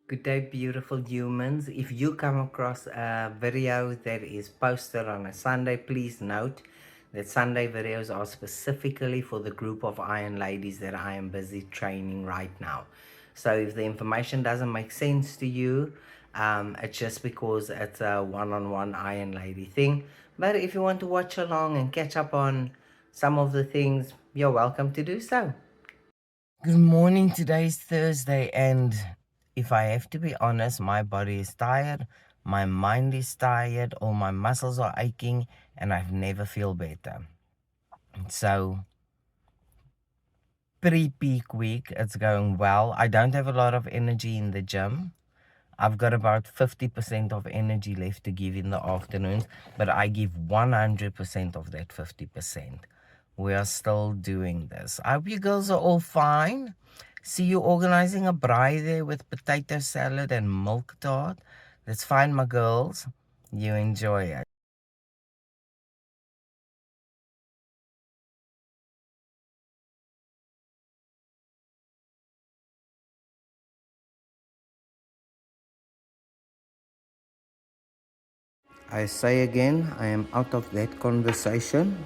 Good day, beautiful humans. If you come across a video that is posted on a Sunday, please note that Sunday videos are specifically for the group of Iron Ladies that I am busy training right now. So if the information doesn't make sense to you, it's just because it's a one-on-one Iron Lady thing. But if you want to watch along and catch up on some of the things, you're welcome to do so. Good morning. Today's Thursday, and if I have to be honest, my body is tired, my mind is tired, all my muscles are aching, and I've never feel better. So, pre-peak week, it's going well. I don't have a lot of energy in the gym. I've got about 50% of energy left to give in the afternoons, but I give 100% of that 50%. We are still doing this. I hope you girls are all fine. See you organizing a braai there with potato salad and milk tart. That's fine, my girls. You enjoy it. I say again, I am out of that conversation.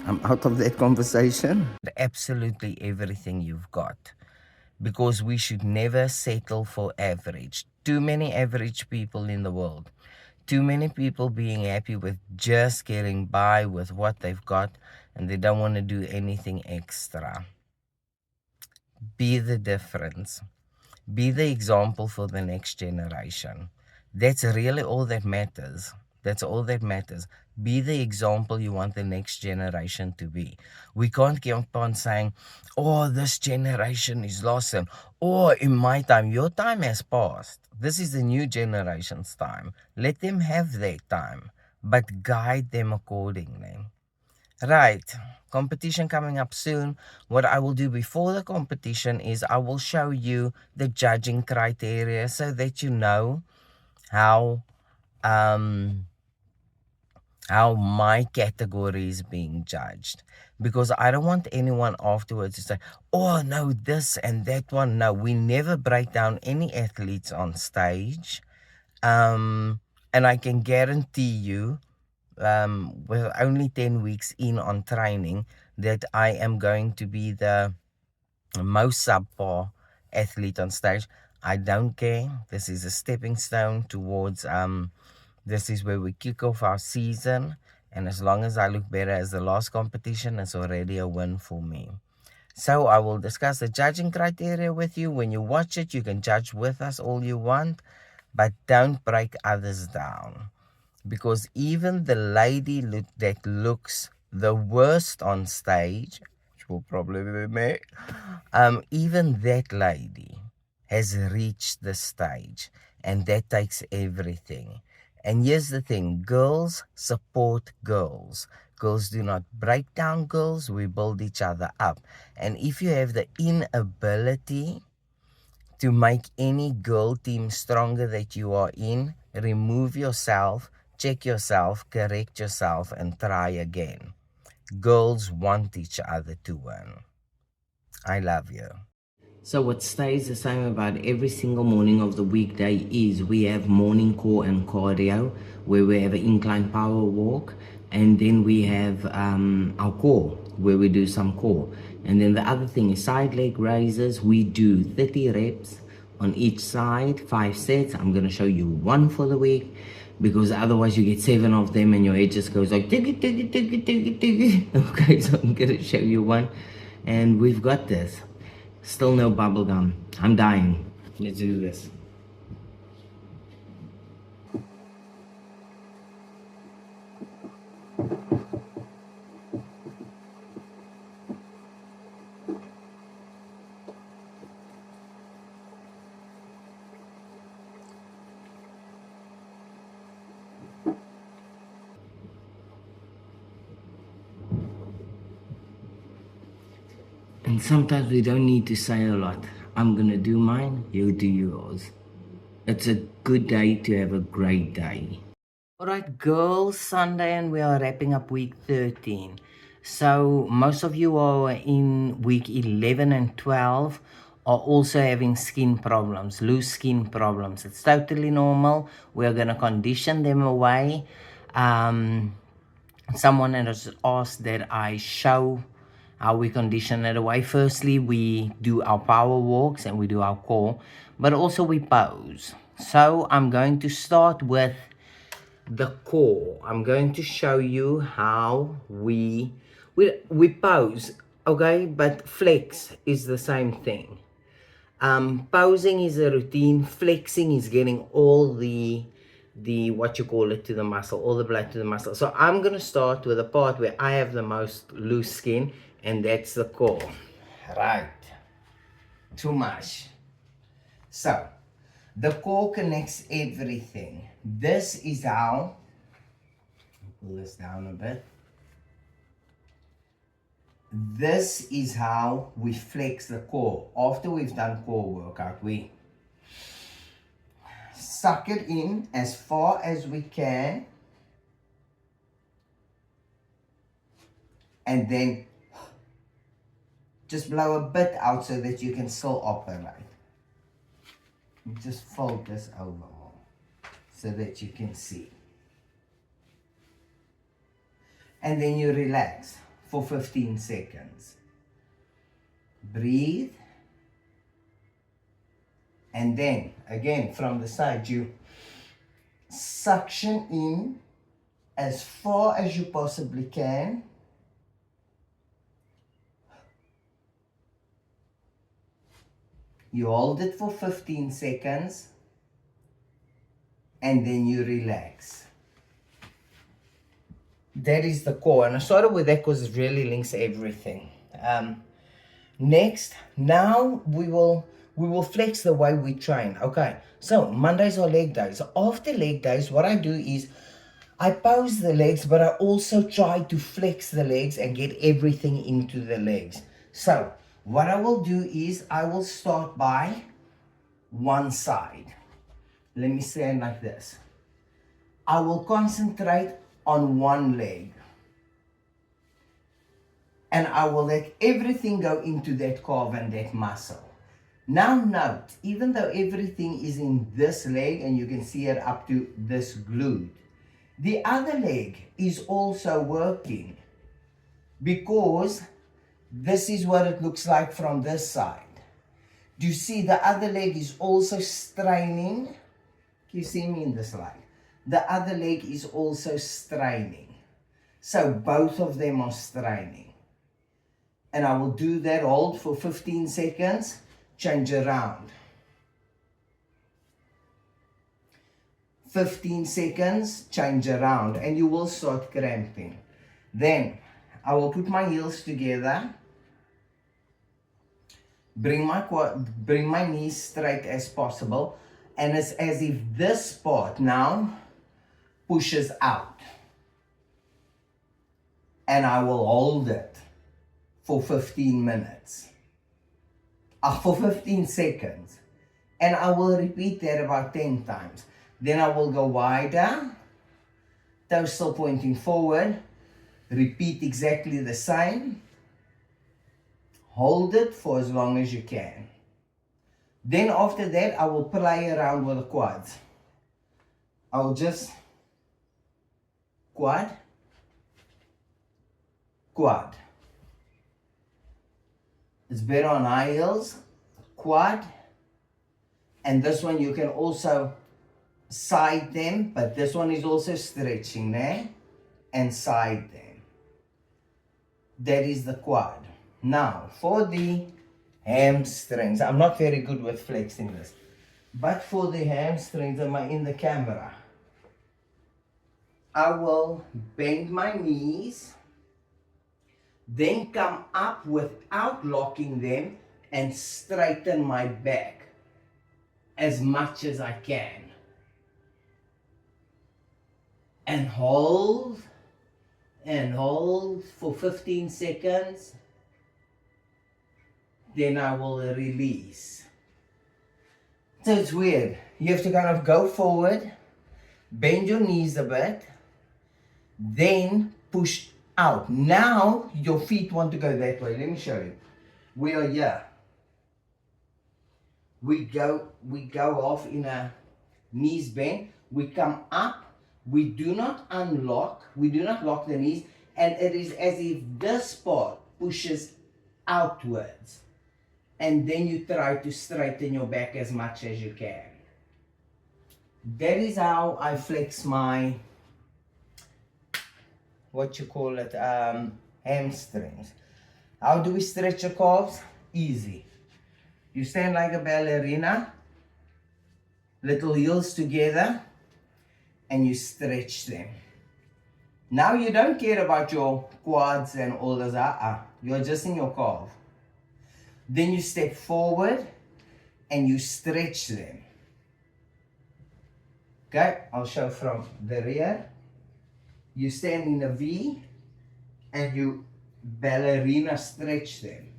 I'm out of that conversation. Absolutely everything you've got. Because we should never settle for average. Too many average people in the world. Too many people being happy with just getting by with what they've got, and they don't want to do anything extra. Be the difference. Be the example for the next generation. That's really all that matters. That's all that matters. Be the example you want the next generation to be. We can't keep on saying, oh, this generation is lost. And, oh, in my time, your time has passed. This is the new generation's time. Let them have their time, but guide them accordingly. Right, competition coming up soon. What I will do before the competition is I will show you the judging criteria so that you know how my category is being judged, because I don't want anyone afterwards to say, oh no, this and that one. No, we never break down any athletes on stage, and I can guarantee you, with only 10 weeks in on training, that I am going to be the most subpar athlete on stage. I don't care. This is a stepping stone towards this is where we kick off our season, and as long as I look better as the last competition, it's already a win for me. So I will discuss the judging criteria with you. When you watch it, you can judge with us all you want, but don't break others down, because even the lady that looks the worst on stage, which will probably be me, even that lady has reached the stage, and that takes everything. And here's the thing, girls support girls. Girls do not break down girls, we build each other up. And if you have the inability to make any girl team stronger that you are in, remove yourself, check yourself, correct yourself, and try again. Girls want each other to win. I love you. So what stays the same about every single morning of the weekday is we have morning core and cardio, where we have an incline power walk, and then we have our core, where we do some core. And then the other thing is side leg raises. We do 30 reps on each side, 5 sets. I'm going to show you one for the week, because otherwise you get 7 of them and your head just goes like tiggy tiggy tiggy tiggy tiggy. Okay, so I'm going to show you one, and we've got this. Still no bubble gum. I'm dying. Let's do this. And sometimes we don't need to say a lot. I'm gonna do mine, you do yours. It's a good day to have a great day. Alright, girls, Sunday, and we are wrapping up week 13. So most of you are in week 11 and 12 are also having skin problems, loose skin problems. It's totally normal. We're going to condition them away. Someone has asked that I show how we condition it away. Firstly, we do our power walks and we do our core, but also we pose. So I'm going to start with the core. I'm going to show you how we pose, okay? But flex is the same thing. Posing is a routine. Flexing is getting all the what you call it to the muscle, all the blood to the muscle. So I'm gonna start with the part where I have the most loose skin, and that's the core. Right. Too much. So the core connects everything. This is how. Pull this down a bit. This is how we flex the core. After we've done core workout, we suck it in as far as we can, and then just blow a bit out so that you can still operate. Just fold this over more so that you can see. And then you relax for 15 seconds. Breathe. And then, again, from the side, you suction in as far as you possibly can. You hold it for 15 seconds. And then you relax. That is the core. And I started with that because it really links everything. Next, now we will flex the way we train. Okay, so Mondays are leg days. After leg days, what I do is I pose the legs, but I also try to flex the legs and get everything into the legs. So what I will do is I will start by one side. Let me stand like this. I will concentrate on one leg. And I will let everything go into that calf and that muscle. Now note, even though everything is in this leg and you can see it up to this glute, the other leg is also working, because this is what it looks like from this side. Do you see the other leg is also straining? Can you see me in this light? The other leg is also straining. So both of them are straining. And I will do that, hold for 15 seconds, change around. 15 seconds, change around, and you will start cramping. Then I will put my heels together, bring my knees straight as possible, and it's as if this part now pushes out. And I will hold it for 15 minutes. For 15 seconds. And I will repeat that about 10 times. Then I will go wider, toes still pointing forward. Repeat exactly the same. Hold it for as long as you can. Then after that, I will play around with the quads. I will just quad, quad. It's better on high heels, quad. And this one you can also side them, but this one is also stretching there, and side them. That is the quad. Now for the hamstrings, I'm not very good with flexing this, but for the hamstrings, am I in the camera? I will bend my knees, then come up without locking them and straighten my back as much as I can. And hold for 15 seconds. Then I will release. So it's weird. You have to kind of go forward, bend your knees a bit, then push out. Now your feet want to go that way. Let me show you. We are here. we go off in a knees bend, we come up, we do not unlock, we do not lock the knees, and it is as if this part pushes outwards, and then you try to straighten your back as much as you can. That is how I flex my, what you call it, hamstrings. How do we stretch your calves? Easy. You stand like a ballerina, little heels together, and you stretch them. Now you don't care about your quads and all this, you're just in your calf. Then you step forward and you stretch them. Okay, I'll show from the rear. You stand in a V and you ballerina stretch them.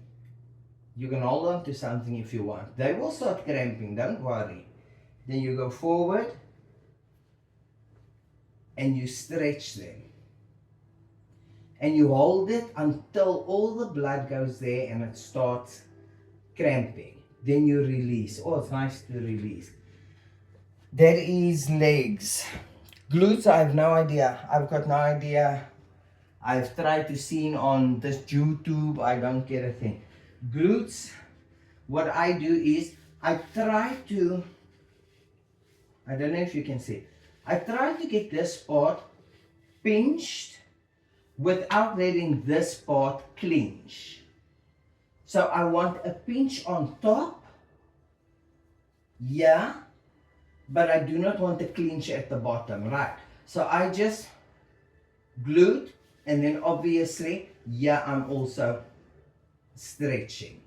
You can hold on to something if you want. They will start cramping, don't worry. Then you go forward and you stretch them. And you hold it until all the blood goes there and it starts cramping. Then you release. Oh, it's nice to release. That is legs. Glutes, I have no idea. I've got no idea. I've tried to see on this YouTube. I don't get a thing. Glutes, what I do is I try to, I don't know if you can see, I try to get this part pinched without letting this part clinch. So I want a pinch on top, yeah, but I do not want a clinch at the bottom, right? So I just glute, and then obviously, yeah, I'm also stretching.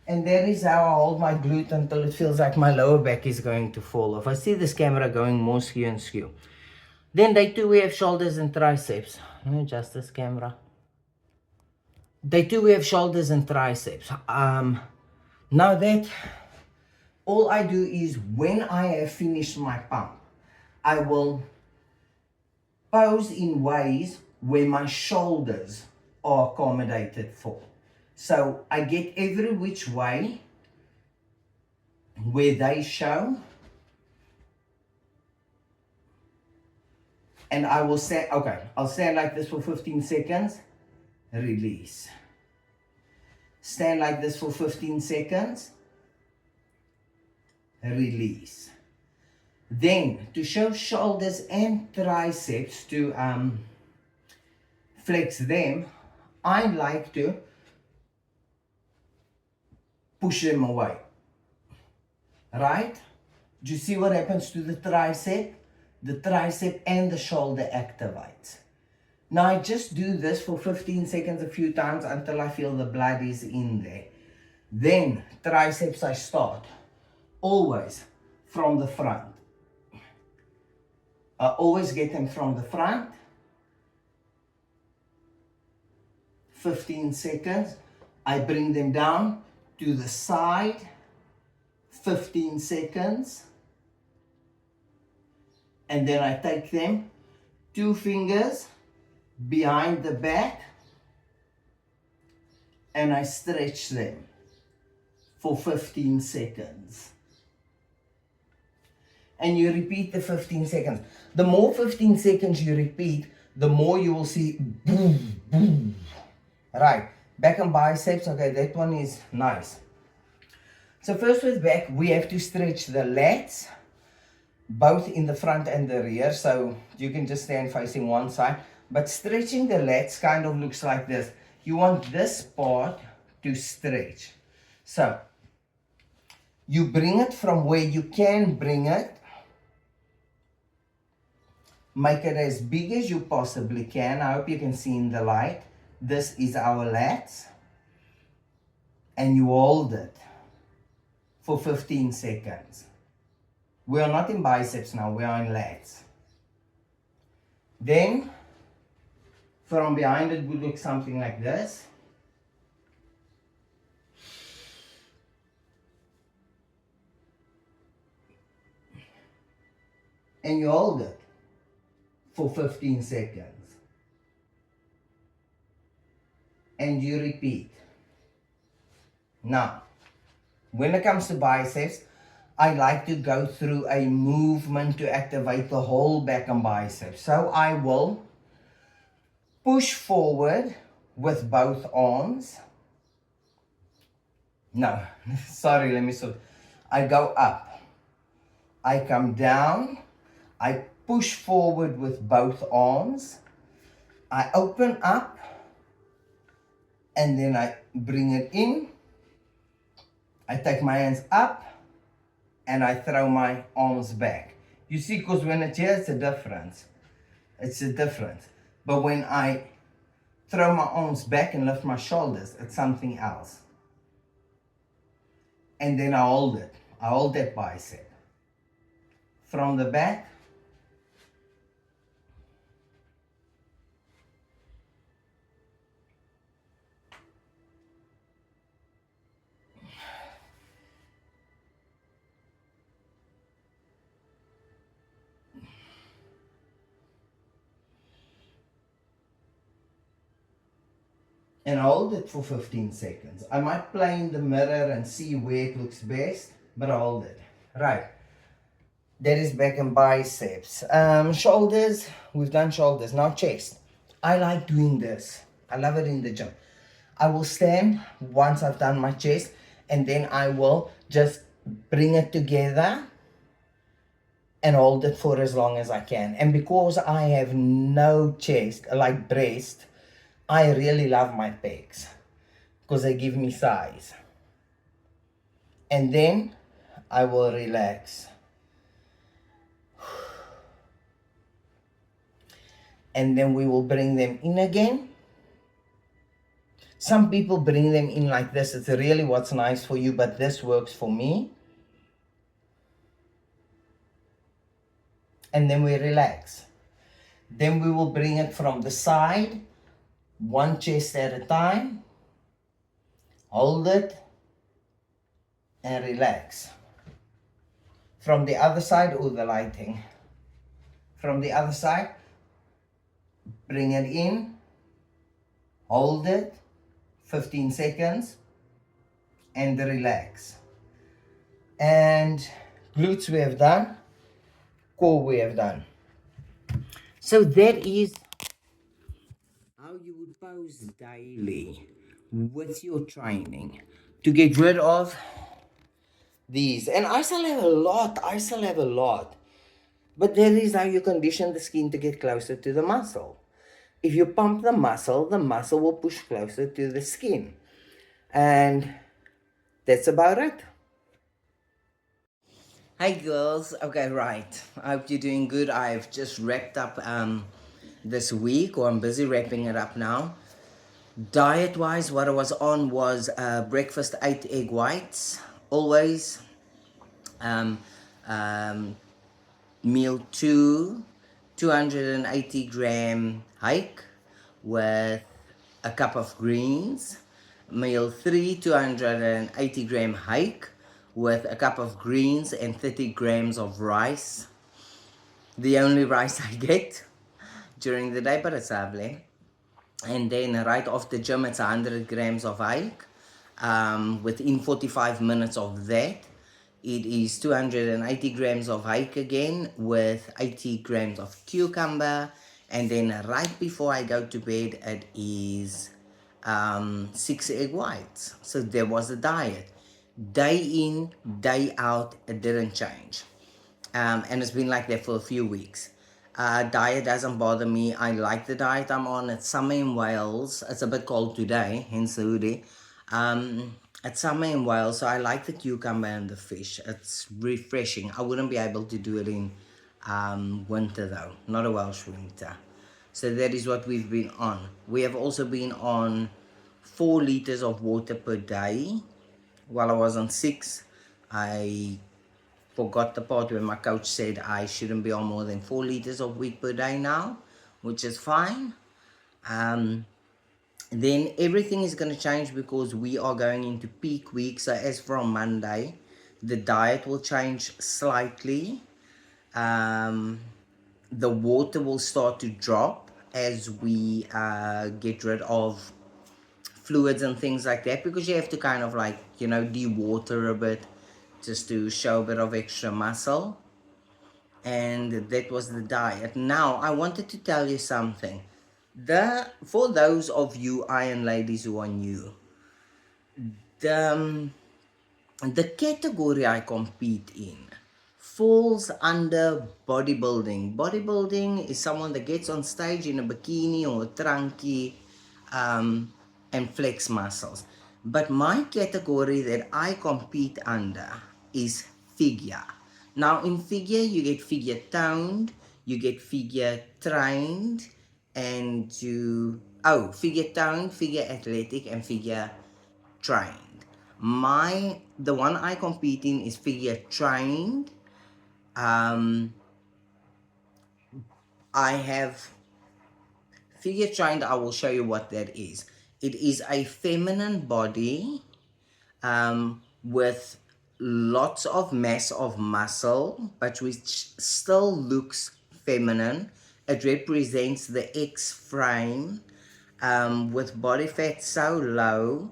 And that is how I hold my glute until it feels like my lower back is going to fall off. I see this camera going more skew and skew. Then day 2 we have shoulders and triceps. Let me adjust this camera. Day 2 we have shoulders and triceps. Now that all I do is when I have finished my pump, I will pose in ways where my shoulders are accommodated for. So I get every which way where they show, and I will say, okay, I'll stand like this for 15 seconds, release. Stand like this for 15 seconds, release. Then to show shoulders and triceps, to flex them, I like to push them away, right? Do you see what happens to the tricep? The tricep and the shoulder activates. Now I just do this for 15 seconds a few times until I feel the blood is in there. Then triceps I start always from the front. I always get them from the front. 15 seconds. I bring them down to the side. 15 seconds. And then I take them 2 fingers behind the back and I stretch them for 15 seconds. And you repeat the 15 seconds. The more 15 seconds you repeat, the more you will see boom, boom. Right, back and biceps, okay, that one is nice. So first with back, we have to stretch the lats, both in the front and the rear, so you can just stand facing one side. But stretching the lats kind of looks like this. You want this part to stretch. So you bring it from where you can bring it. Make it as big as you possibly can. I hope you can see in the light. This is our lats. And you hold it for 15 seconds. We are not in biceps now, we are in lats. Then, from behind it would look something like this. And you hold it for 15 seconds. And you repeat. Now, when it comes to biceps, I like to go through a movement to activate the whole back and biceps. So I will push forward with both arms. No, sorry, let me sort. I go up. I come down. I push forward with both arms. I open up and then I bring it in. I take my hands up and I throw my arms back. You see, because when it's here, it's a difference. It's a difference. But when I throw my arms back and lift my shoulders, it's something else. And then I hold it. I hold that bicep. From the back, and hold it for 15 seconds. I might play in the mirror and see where it looks best, but I hold it. Right. That is back and biceps. Shoulders, we've done shoulders. Now chest. I like doing this. I love it in the gym. I will stand once I've done my chest, and then I will just bring it together and hold it for as long as I can. And because I have no chest, like breast, I really love my pecs because they give me size. And then I will relax. And then we will bring them in again. Some people bring them in like this. It's really what's nice for you, but this works for me. And then we relax. Then we will bring it from the side, one chest at a time. Hold it and relax. From the other side, oh, the lighting. From the other side, bring it in, hold it, 15 seconds, and relax. And glutes we have done, core we have done. So that is how you would pose daily with your training to get rid of these. And I still have a lot. But that is how you condition the skin to get closer to the muscle. If you pump the muscle will push closer to the skin. And that's about it. Hey girls, okay, right. I hope you're doing good. I've just wrapped up this week, or I'm busy wrapping it up now. Diet wise, what I was on was breakfast 8 egg whites, always. Um, um, Meal 2, 280-gram hake with a cup of greens. Meal 3, 280-gram hake with a cup of greens and 30 grams of rice. The only rice I get during the day, but it's lovely. And then right off the gym, it's 100 grams of hake. Within 45 minutes of that, it is 280 grams of hake again with 80 grams of cucumber. And then right before I go to bed, it is 6 egg whites. So there was a diet. Day in, day out, it didn't change. And it's been like that for a few weeks. Diet doesn't bother me. I like the diet I'm on. It's summer in Wales. It's a bit cold today, hence the hoodie. It's summer in Wales, so I like the cucumber and the fish. It's refreshing. I wouldn't be able to do it in winter though, not a Welsh winter. So that is what we've been on. We have also been on 4 liters of water per day. While I was on 6, I forgot the part where my coach said I shouldn't be on more than 4 liters of week per day now, which is fine. Then everything is going to change because we are going into peak week. So as from Monday, the diet will change slightly. The water will start to drop as we get rid of fluids and things like that, because you have to kind of like, you know, de-water a bit just to show a bit of extra muscle. And that was the diet. Now I wanted to tell you something. For those of you iron ladies who are new, the the category I compete in falls under bodybuilding. Bodybuilding is someone that gets on stage in a bikini or a trunky, and flex muscles. But my category that I compete under is figure. Now, in figure, you get figure toned, you get figure trained, and figure toned, figure athletic, and figure trained. The one I compete in is figure trained. Um, I have figure trained. I will show you what that is. It is a feminine body, with lots of mass of muscle, but which still looks feminine. It represents the X frame, with body fat so low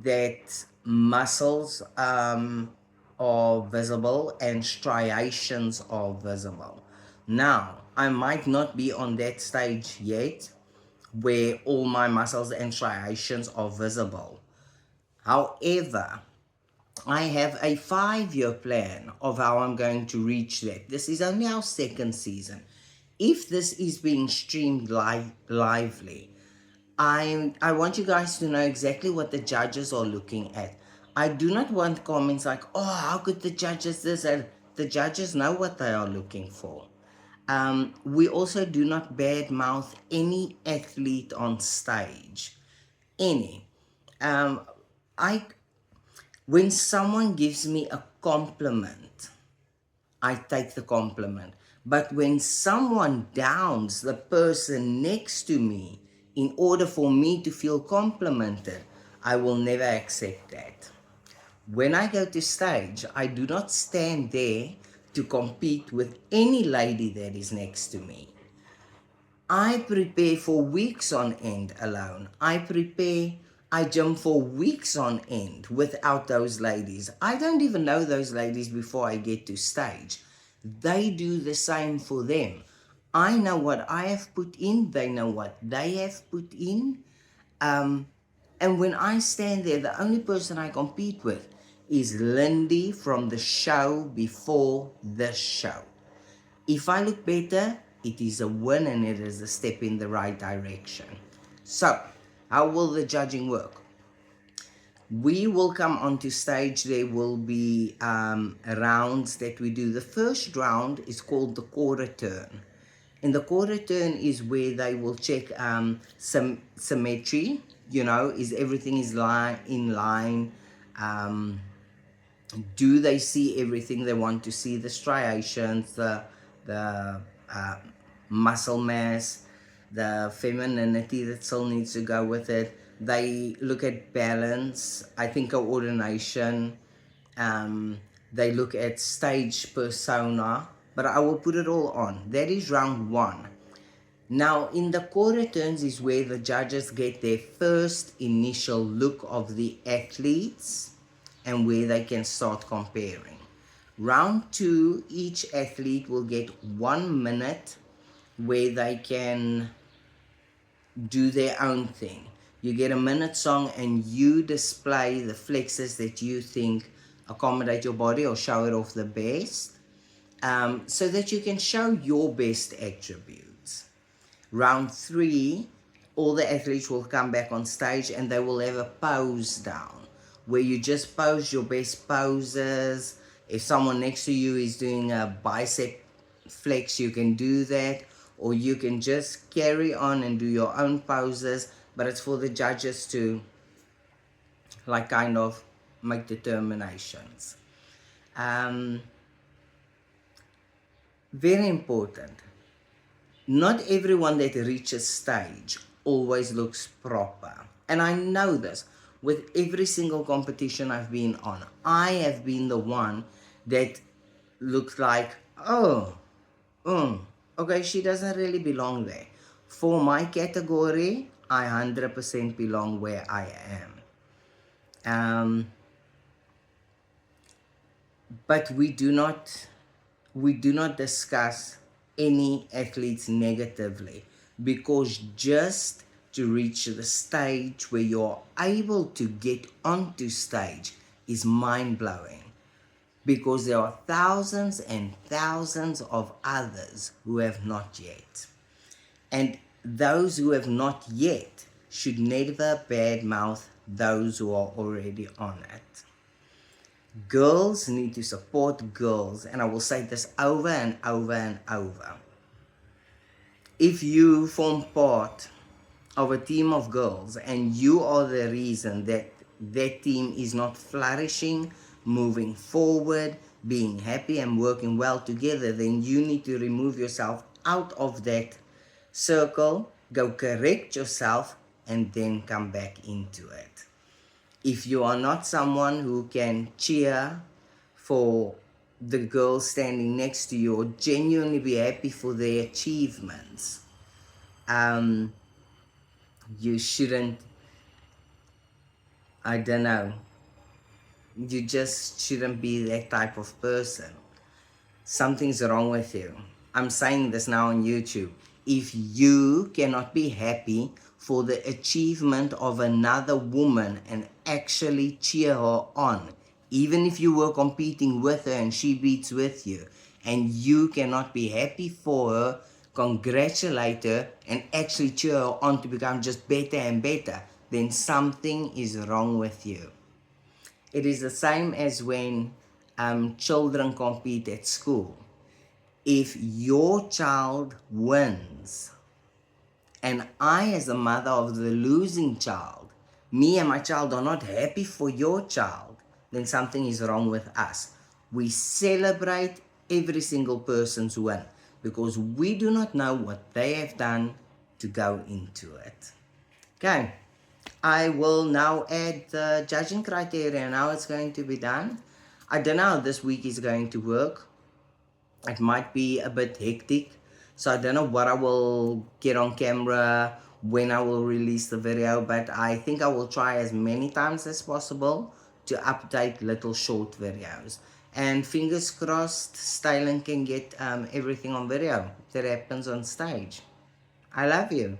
that muscles are visible and striations are visible. Now, I might not be on that stage yet where all my muscles and striations are visible. However, I have a 5-year plan of how I'm going to reach that. This is only our second season. If this is being streamed lively, I want you guys to know exactly what the judges are looking at. I do not want comments like, oh, how could the judges this? And the judges know what they are looking for. We also do not badmouth any athlete on stage. Any. Um, I When someone gives me a compliment, I take the compliment. But when someone downs the person next to me in order for me to feel complimented, I will never accept that. When I go to stage, I do not stand there to compete with any lady that is next to me. I prepare for weeks on end alone. I jump for weeks on end without those ladies. I don't even know those ladies before I get to stage. They do the same for them. I know what I have put in, they know what they have put in. And when I stand there, the only person I compete with is Lindy from the show before the show. If I look better, it is a win and it is a step in the right direction. So, how will the judging work? We will come onto stage. There will be rounds that we do. The first round is called the quarter turn. And the quarter turn is where they will check some symmetry. You know, is everything in line? Do they see everything they want to see? The striations, the muscle mass, the femininity that still needs to go with it. They look at balance, I think coordination. They look at stage persona, but I will put it all on. That is round one. Now, in the quarter turns is where the judges get their first initial look of the athletes and where they can start comparing. Round two, each athlete will get 1 minute where they can do their own thing. You get a minute song and you display the flexes that you think accommodate your body or show it off the best, so that you can show your best attributes. Round three, all the athletes will come back on stage and they will have a pose down where you just pose your best poses. If someone next to you is doing a bicep flex, you can do that, or you can just carry on and do your own poses, but it's for the judges to like kind of make determinations. Very important. Not everyone that reaches stage always looks proper. And I know this with every single competition I've been on. I have been the one that looks like, okay, she doesn't really belong there. For my category, I 100% belong where I am. But we do not discuss any athletes negatively, because just to reach the stage where you're able to get onto stage is mind-blowing, because there are thousands and thousands of others who have not yet. And those who have not yet should never badmouth those who are already on it. Girls need to support girls, and I will say this over and over and over. If you form part of a team of girls and you are the reason that that team is not flourishing, moving forward, being happy and working well together, then you need to remove yourself out of that circle, go correct yourself, and then come back into it. If you are not someone who can cheer for the girl standing next to you or genuinely be happy for their achievements, you shouldn't, I don't know, you just shouldn't be that type of person. Something's wrong with you. I'm saying this now on YouTube. If you cannot be happy for the achievement of another woman and actually cheer her on, even if you were competing with her and she beats with you, and you cannot be happy for her, congratulate her, and actually cheer her on to become just better and better, then something is wrong with you. It is the same as when children compete at school. If your child wins, and I, as the mother of the losing child, me and my child are not happy for your child, then something is wrong with us. We celebrate every single person's win, because we do not know what they have done to go into it. Okay, I will now add the judging criteria and how it's going to be done. I don't know how this week is going to work. It might be a bit hectic, so I don't know what I will get on camera, when I will release the video, but I think I will try as many times as possible to update little short videos. And fingers crossed, Styling can get everything on video that happens on stage. I love you.